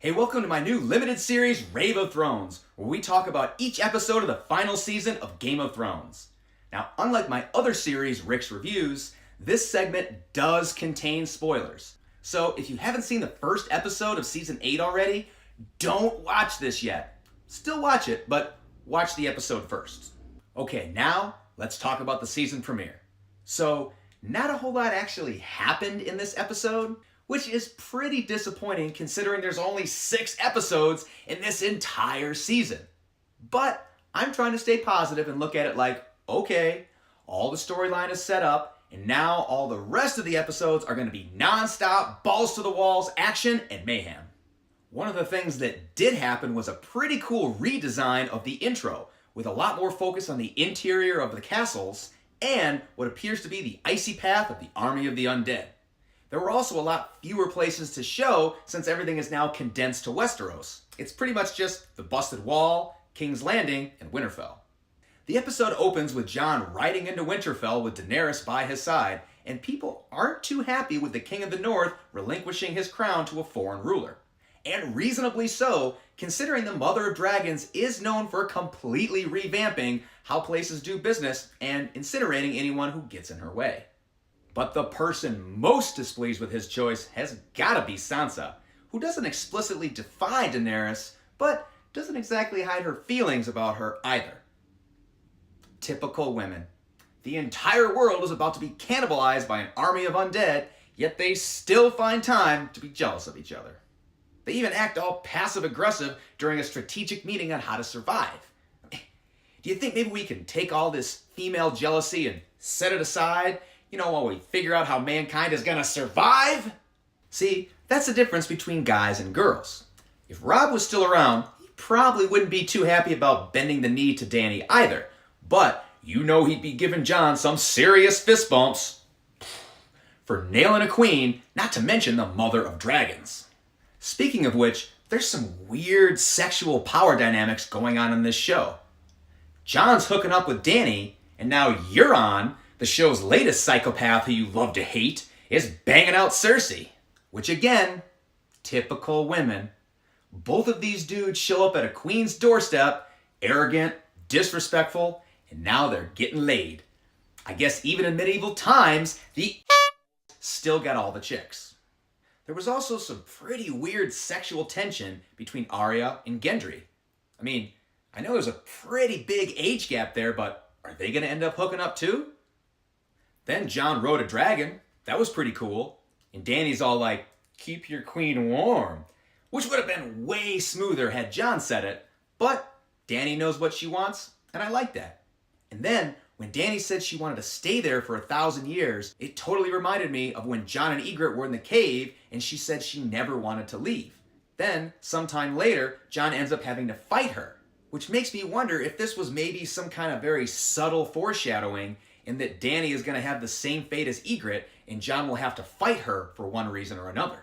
Hey, welcome to my new limited series, Rave of Thrones, where we talk about each episode of the final season of Game of Thrones. Now, unlike my other series, Rick's Reviews, this segment does contain spoilers. So if you haven't seen the first episode of Season 8 already, don't watch this yet. Still watch it, but watch the episode first. Okay, now let's talk about the season premiere. So, not a whole lot actually happened in this episode, which is pretty disappointing considering there's only 6 episodes in this entire season. But I'm trying to stay positive and look at it like, okay, all the storyline is set up, and now all the rest of the episodes are going to be non-stop, balls to the walls, action, and mayhem. One of the things that did happen was a pretty cool redesign of the intro, with a lot more focus on the interior of the castles and what appears to be the icy path of the army of the undead. There were also a lot fewer places to show since everything is now condensed to Westeros. It's pretty much just the Busted Wall, King's Landing, and Winterfell. The episode opens with Jon riding into Winterfell with Daenerys by his side, and people aren't too happy with the King of the North relinquishing his crown to a foreign ruler. And reasonably so, considering the Mother of Dragons is known for completely revamping how places do business and incinerating anyone who gets in her way. But the person most displeased with his choice has gotta be Sansa, who doesn't explicitly defy Daenerys, but doesn't exactly hide her feelings about her either. Typical women. The entire world is about to be cannibalized by an army of undead, yet they still find time to be jealous of each other. They even act all passive-aggressive during a strategic meeting on how to survive. Do you think maybe we can take all this female jealousy and set it aside, while we figure out how mankind is gonna survive? See, that's the difference between guys and girls. If Robb was still around, he probably wouldn't be too happy about bending the knee to Dany either. But he'd be giving Jon some serious fist bumps for nailing a queen, not to mention the Mother of Dragons. Speaking of which, there's some weird sexual power dynamics going on in this show. Jon's hooking up with Dany, and now Euron, the show's latest psychopath who you love to hate, is banging out Cersei. Which again, typical women. Both of these dudes show up at a queen's doorstep, arrogant, disrespectful, and now they're getting laid. I guess even in medieval times, the still got all the chicks. There was also some pretty weird sexual tension between Arya and Gendry. I know there's a pretty big age gap there, but are they going to end up hooking up too? Then Jon rode a dragon. That was pretty cool. And Dany's all like, keep your queen warm. Which would have been way smoother had Jon said it. But Dany knows what she wants, and I like that. And then, when Dany said she wanted to stay there for 1,000 years, it totally reminded me of when Jon and Ygritte were in the cave, and she said she never wanted to leave. Then, sometime later, Jon ends up having to fight her. Which makes me wonder if this was maybe some kind of very subtle foreshadowing in that Dany is going to have the same fate as Ygritte, and Jon will have to fight her for one reason or another.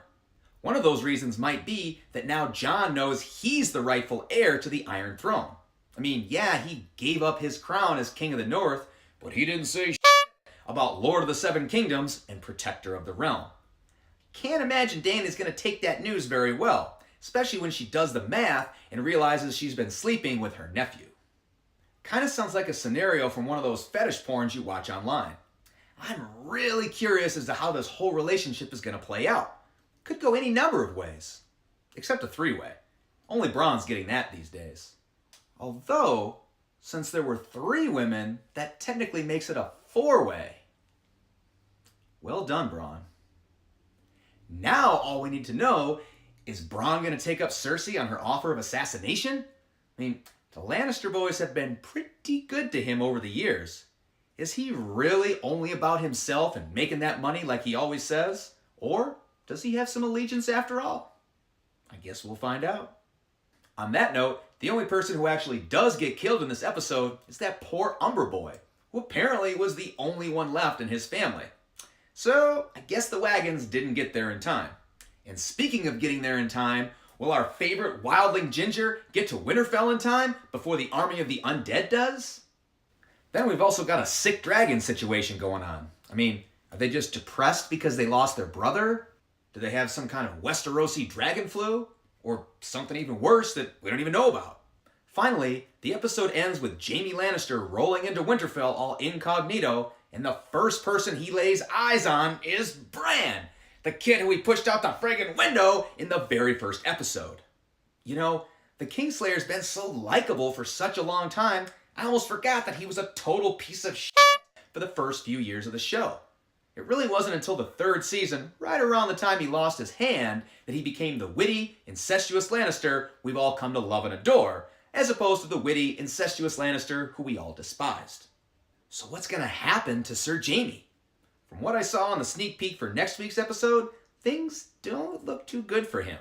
One of those reasons might be that now Jon knows he's the rightful heir to the Iron Throne. Yeah, he gave up his crown as King of the North, but he didn't say shit about Lord of the Seven Kingdoms and Protector of the Realm. Can't imagine Dany's going to take that news very well, especially when she does the math and realizes she's been sleeping with her nephew. Kind of sounds like a scenario from one of those fetish porns you watch online. I'm really curious as to how this whole relationship is going to play out. Could go any number of ways. Except a 3-way. Only Bronn's getting that these days. Although, since there were 3 women, that technically makes it a 4-way. Well done, Bronn. Now all we need to know is Bronn going to take up Cersei on her offer of assassination? The Lannister boys have been pretty good to him over the years. Is he really only about himself and making that money like he always says? Or does he have some allegiance after all? I guess we'll find out. On that note, the only person who actually does get killed in this episode is that poor Umber boy, who apparently was the only one left in his family. So, I guess the wagons didn't get there in time. And speaking of getting there in time, will our favorite wildling Ginger get to Winterfell in time before the army of the undead does? Then we've also got a sick dragon situation going on. Are they just depressed because they lost their brother? Do they have some kind of Westerosi dragon flu? or something even worse that we don't even know about. Finally, the episode ends with Jaime Lannister rolling into Winterfell all incognito, and the first person he lays eyes on is Bran, the kid who he pushed out the friggin' window in the very first episode. You know, the Kingslayer's been so likable for such a long time, I almost forgot that he was a total piece of shit for the first few years of the show. It really wasn't until the third season, right around the time he lost his hand, that he became the witty, incestuous Lannister we've all come to love and adore, as opposed to the witty, incestuous Lannister who we all despised. So what's going to happen to Sir Jaime? From what I saw on the sneak peek for next week's episode, things don't look too good for him.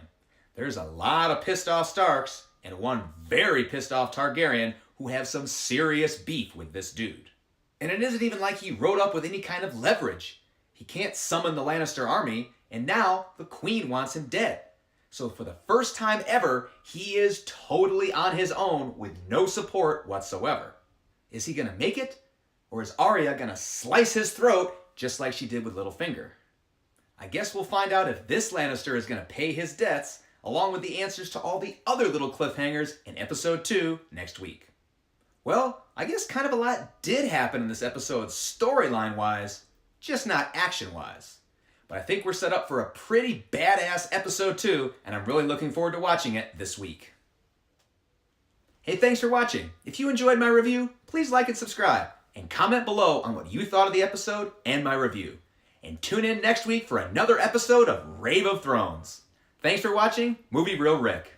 There's a lot of pissed off Starks, and one very pissed off Targaryen who have some serious beef with this dude. And it isn't even like he rode up with any kind of leverage. He can't summon the Lannister army, and now the Queen wants him dead. So for the first time ever, he is totally on his own with no support whatsoever. Is he going to make it? Or is Arya going to slice his throat just like she did with Littlefinger? I guess we'll find out if this Lannister is going to pay his debts, along with the answers to all the other little cliffhangers in episode 2 next week. Well, I guess kind of a lot did happen in this episode storyline-wise, just not action-wise. But I think we're set up for a pretty badass episode 2, and I'm really looking forward to watching it this week. Hey, thanks for watching. If you enjoyed my review, please like and subscribe, and comment below on what you thought of the episode and my review. And tune in next week for another episode of Rave of Thrones. Thanks for watching Movie Real Rick.